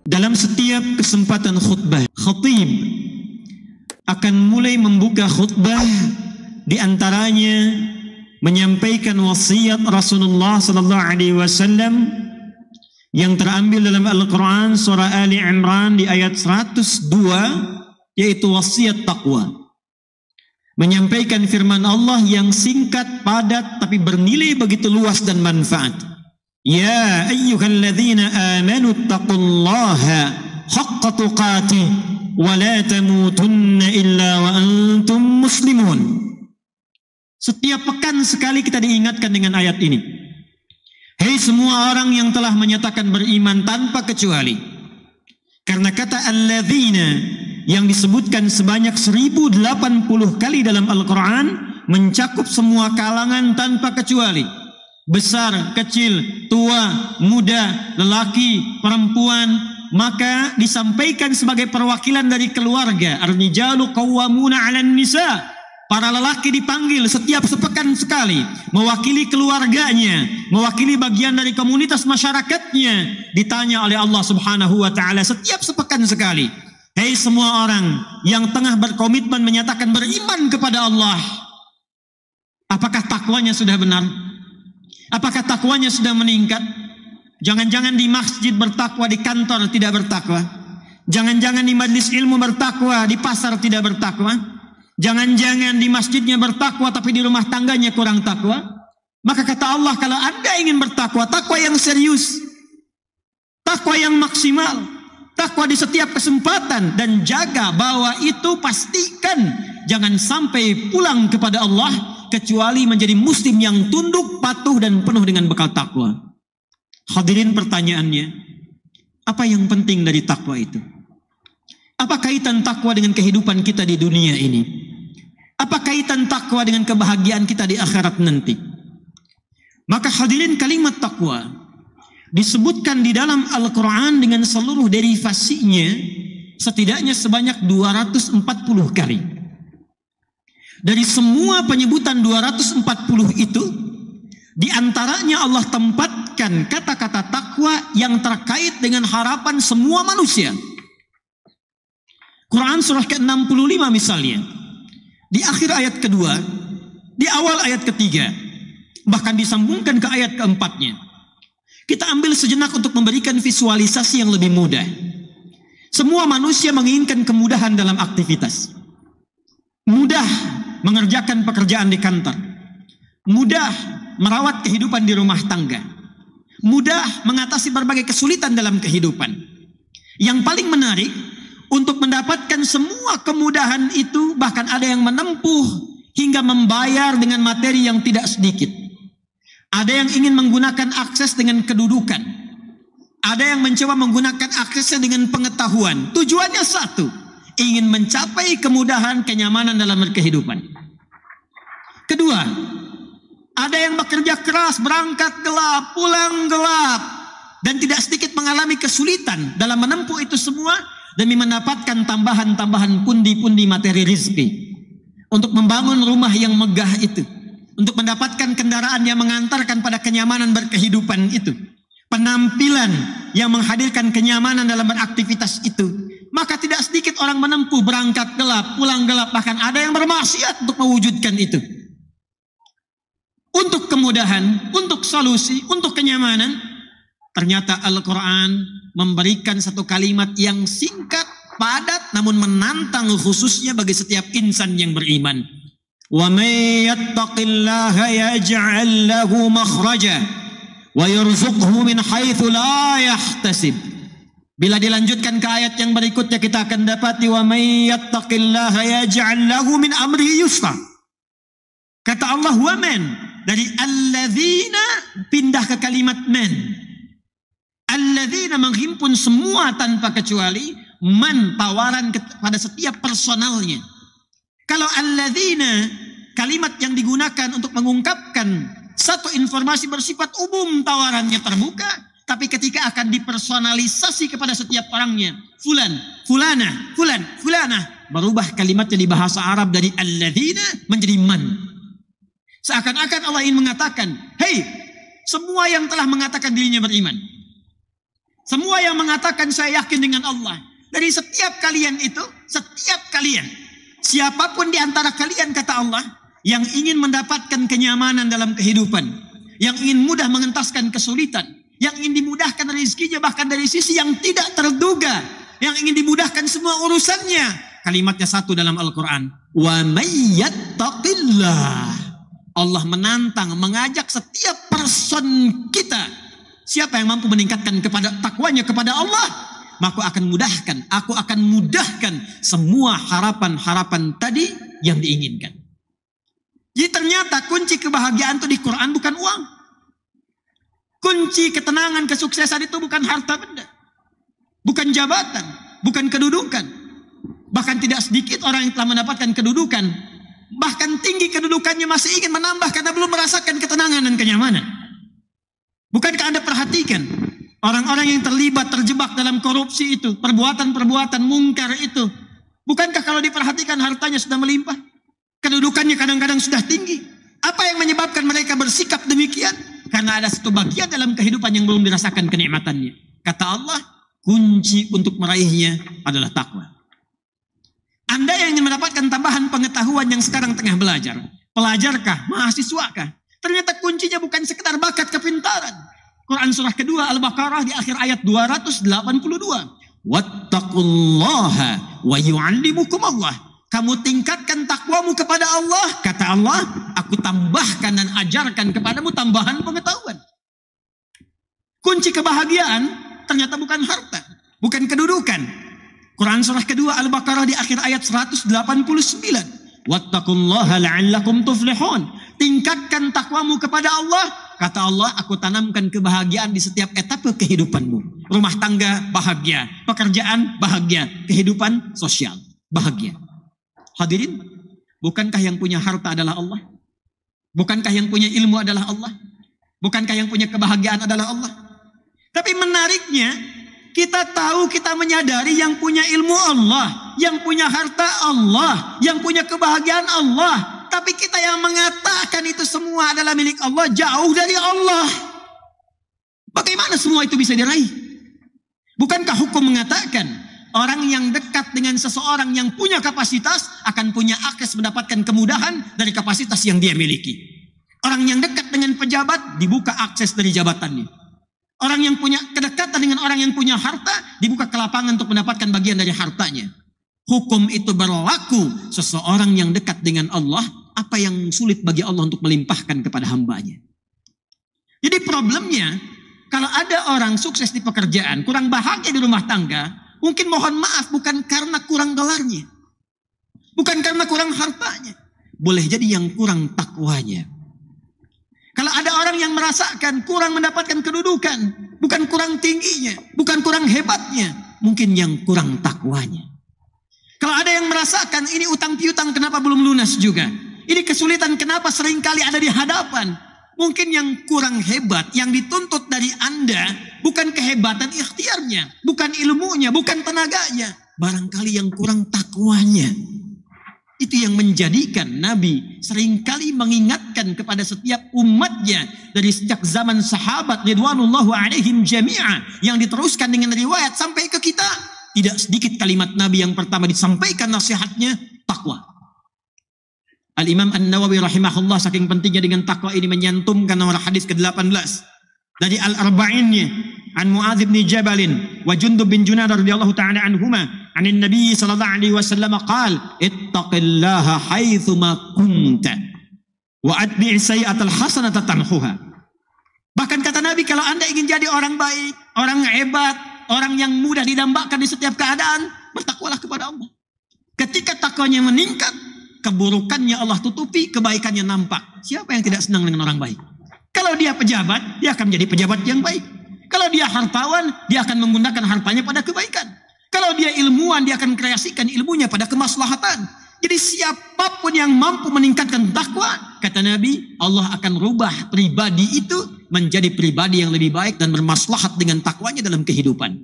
Dalam setiap kesempatan khutbah, khatib akan mulai membuka khutbah, di antaranya menyampaikan wasiat Rasulullah sallallahu alaihi wasallam yang terambil dalam Al-Quran surah Ali Imran di ayat 102, yaitu wasiat taqwa. Menyampaikan firman Allah yang singkat, padat, tapi bernilai begitu luas dan manfaat. Ya ayyuhalladzina amanu taqullaha haqqa tuqatih wa la tamutunna illa wa antum muslimun. Setiap pekan sekali kita diingatkan dengan ayat ini. Hei semua orang yang telah menyatakan beriman tanpa kecuali. Karena kata alladzina yang disebutkan sebanyak 1080 kali dalam Al-Quran mencakup semua kalangan tanpa kecuali. Besar, kecil, tua, muda, lelaki, perempuan. Maka disampaikan sebagai perwakilan dari keluarga. Ar-rijalu qawwamuna 'alan nisa. Para lelaki dipanggil setiap sepekan sekali, mewakili keluarganya, mewakili bagian dari komunitas masyarakatnya, ditanya oleh Allah Subhanahu wa taala setiap sepekan sekali. Hei semua orang yang tengah berkomitmen menyatakan beriman kepada Allah, apakah takwanya sudah benar? Apakah takwanya sudah meningkat? Jangan-jangan di masjid bertakwa, di kantor tidak bertakwa. Jangan-jangan di majlis ilmu bertakwa, di pasar tidak bertakwa. Jangan-jangan di masjidnya bertakwa tapi di rumah tangganya kurang takwa. Maka kata Allah, kalau Anda ingin bertakwa, takwa yang serius, takwa yang maksimal, takwa di setiap kesempatan, dan jaga bahwa itu pastikan jangan sampai pulang kepada Allah kecuali menjadi muslim yang tunduk, patuh, dan penuh dengan bekal takwa. Hadirin, pertanyaannya, apa yang penting dari takwa itu? Apa kaitan takwa dengan kehidupan kita di dunia ini? Apa kaitan takwa dengan kebahagiaan kita di akhirat nanti? Maka hadirin, kalimat takwa disebutkan di dalam Al-Quran dengan seluruh derivasinya setidaknya sebanyak 240 kali. Dari semua penyebutan 240 itu, di antaranya Allah tempatkan kata-kata takwa yang terkait dengan harapan semua manusia. Quran surah ke-65 misalnya, di akhir ayat kedua, di awal ayat ketiga, bahkan disambungkan ke ayat keempatnya. Kita ambil sejenak untuk memberikan visualisasi yang lebih mudah. Semua manusia menginginkan kemudahan dalam aktivitas. Mudah mengerjakan pekerjaan di kantor. Mudah merawat kehidupan di rumah tangga. Mudah mengatasi berbagai kesulitan dalam kehidupan. Yang paling menarik, untuk mendapatkan semua kemudahan itu, bahkan ada yang menempuh hingga membayar dengan materi yang tidak sedikit. Ada yang ingin menggunakan akses dengan kedudukan. Ada yang mencoba menggunakan aksesnya dengan pengetahuan. Tujuannya satu, ingin mencapai kemudahan, kenyamanan dalam berkehidupan. Kedua, ada yang bekerja keras, berangkat gelap, pulang gelap, dan tidak sedikit mengalami kesulitan dalam menempuh itu semua demi mendapatkan tambahan-tambahan pundi-pundi materi rizki untuk membangun rumah yang megah itu, untuk mendapatkan kendaraan yang mengantarkan pada kenyamanan berkehidupan itu, penampilan yang menghadirkan kenyamanan dalam beraktivitas itu. Maka tidak sedikit orang menempuh berangkat gelap, pulang gelap, bahkan ada yang bermaksiat untuk mewujudkan itu. Untuk kemudahan, untuk solusi, untuk kenyamanan, ternyata Al-Quran memberikan satu kalimat yang singkat, padat, namun menantang khususnya bagi setiap insan yang beriman. Wa may yattaqillaha yaj'al lahu makhraja wa yarzuqhu min haitsu la yahtasib. Bila dilanjutkan ke ayat yang berikutnya, kita akan dapati wa may yattaqillaha yaj'al lahu min amrihi yusra. Kata Allah wa man, dari alladzina pindah ke kalimat man. Alladzina menghimpun semua tanpa kecuali, man tawaran kepada setiap personalnya. Kalau alladzina kalimat yang digunakan untuk mengungkapkan satu informasi bersifat umum, tawarannya terbuka, tapi ketika akan dipersonalisasi kepada setiap orangnya, fulan, fulana, fulan, fulana, berubah kalimatnya di bahasa Arab dari alladzina menjadi man. Seakan-akan Allah ingin mengatakan, hei semua yang telah mengatakan dirinya beriman, Semua yang mengatakan saya yakin dengan Allah. Dari setiap kalian itu, setiap kalian. Siapapun di antara kalian, kata Allah, yang ingin mendapatkan kenyamanan dalam kehidupan. Yang ingin mudah mengentaskan kesulitan. Yang ingin dimudahkan rezekinya bahkan dari sisi yang tidak terduga. Yang ingin dimudahkan semua urusannya. Kalimatnya satu dalam Al-Quran. Wa may yattaqillah. Allah menantang, mengajak setiap person kita. Siapa yang mampu meningkatkan kepada takwanya kepada Allah, maka aku akan mudahkan semua harapan-harapan tadi yang diinginkan. Jadi ternyata kunci kebahagiaan itu di Quran bukan uang. Kunci ketenangan, kesuksesan itu bukan harta benda. Bukan jabatan, bukan kedudukan. Bahkan tidak sedikit orang yang telah mendapatkan kedudukan, bahkan tinggi kedudukannya masih ingin menambah karena belum merasakan ketenangan dan kenyamanan. Bukankah Anda perhatikan orang-orang yang terjebak dalam korupsi itu, perbuatan-perbuatan mungkar itu, bukankah kalau diperhatikan hartanya sudah melimpah? Kedudukannya kadang-kadang sudah tinggi. Apa yang menyebabkan mereka bersikap demikian? Karena ada satu bagian dalam kehidupan yang belum dirasakan kenikmatannya. Kata Allah, kunci untuk meraihnya adalah takwa. Anda yang ingin mendapatkan tambahan pengetahuan yang sekarang tengah belajar, pelajarkah, mahasiswakah? Ternyata kuncinya bukan sekedar bakat kepintaran. Quran surah kedua Al-Baqarah di akhir ayat 282. Wattaqullaha wa yu'allimukum Allah. Kamu tingkatkan takwamu kepada Allah. Kata Allah, aku tambahkan dan ajarkan kepadamu tambahan pengetahuan. Kunci kebahagiaan ternyata bukan harta, bukan kedudukan. Quran surah kedua Al-Baqarah di akhir ayat 189. Wattaqullaha la'allakum tuflihun. Tingkatkan takwamu kepada Allah. Kata Allah, aku tanamkan kebahagiaan di setiap etape kehidupanmu. Rumah tangga bahagia, pekerjaan bahagia, kehidupan sosial bahagia. Hadirin, bukankah yang punya harta adalah Allah? Bukankah yang punya ilmu adalah Allah? Bukankah yang punya kebahagiaan adalah Allah? Tapi menariknya, kita tahu, kita menyadari yang punya ilmu Allah, yang punya harta Allah, yang punya kebahagiaan Allah. Tapi kita yang mengatakan itu semua adalah milik Allah, jauh dari Allah. Bagaimana semua itu bisa diraih? Bukankah hukum mengatakan orang yang dekat dengan seseorang yang punya kapasitas akan punya akses mendapatkan kemudahan dari kapasitas yang dia miliki. Orang yang dekat dengan pejabat dibuka akses dari jabatannya. Orang yang punya kedekatan dengan orang yang punya harta dibuka kelapangan untuk mendapatkan bagian dari hartanya. Hukum itu berlaku seseorang yang dekat dengan Allah. Apa yang sulit bagi Allah untuk melimpahkan kepada hambanya. Jadi problemnya, kalau ada orang sukses di pekerjaan, kurang bahagia di rumah tangga, mungkin mohon maaf bukan karena kurang gelarnya. Bukan karena kurang hartanya. Boleh jadi yang kurang takwanya. Kalau ada orang yang merasakan kurang mendapatkan kedudukan, bukan kurang tingginya, bukan kurang hebatnya, mungkin yang kurang takwanya. Kalau ada yang merasakan ini utang piutang kenapa belum lunas juga, ini kesulitan kenapa seringkali ada di hadapan, mungkin yang kurang hebat, yang dituntut dari Anda bukan kehebatan ikhtiarnya, bukan ilmunya, bukan tenaganya, barangkali yang kurang takwanya. Itu yang menjadikan Nabi seringkali mengingatkan kepada setiap umatnya dari sejak zaman sahabat ridwanullahu alaihim jami'a yang diteruskan dengan riwayat sampai ke kita. Tidak sedikit kalimat Nabi yang pertama disampaikan nasihatnya, takwa. Al-Imam An-Nawawi rahimahullah saking pentingnya dengan takwa ini menyantumkan nomor hadis ke-18 dari Al-Arba'innya an Mu'adz bin Jabal wa Jundub bin Junadah radhiyallahu ta'ala anhuma anin Nabi sallallahu alaihi wasallam qala ittaqillaha haitsu ma kunta wa atbi' sayyi'atal hasanata tamhuha. Bahkan kata Nabi, kalau Anda ingin jadi orang baik, orang hebat, orang yang mudah didambakan di setiap keadaan, bertakwalah kepada Allah. Ketika takwanya meningkat, keburukannya Allah tutupi, kebaikannya nampak. Siapa yang tidak senang dengan orang baik? Kalau dia pejabat, dia akan menjadi pejabat yang baik. Kalau dia hartawan, dia akan menggunakan hartanya pada kebaikan. Kalau dia ilmuwan, dia akan kreasikan ilmunya pada kemaslahatan. Jadi siapapun yang mampu meningkatkan takwa, kata Nabi, Allah akan rubah pribadi itu menjadi pribadi yang lebih baik dan bermaslahat dengan takwanya dalam kehidupan.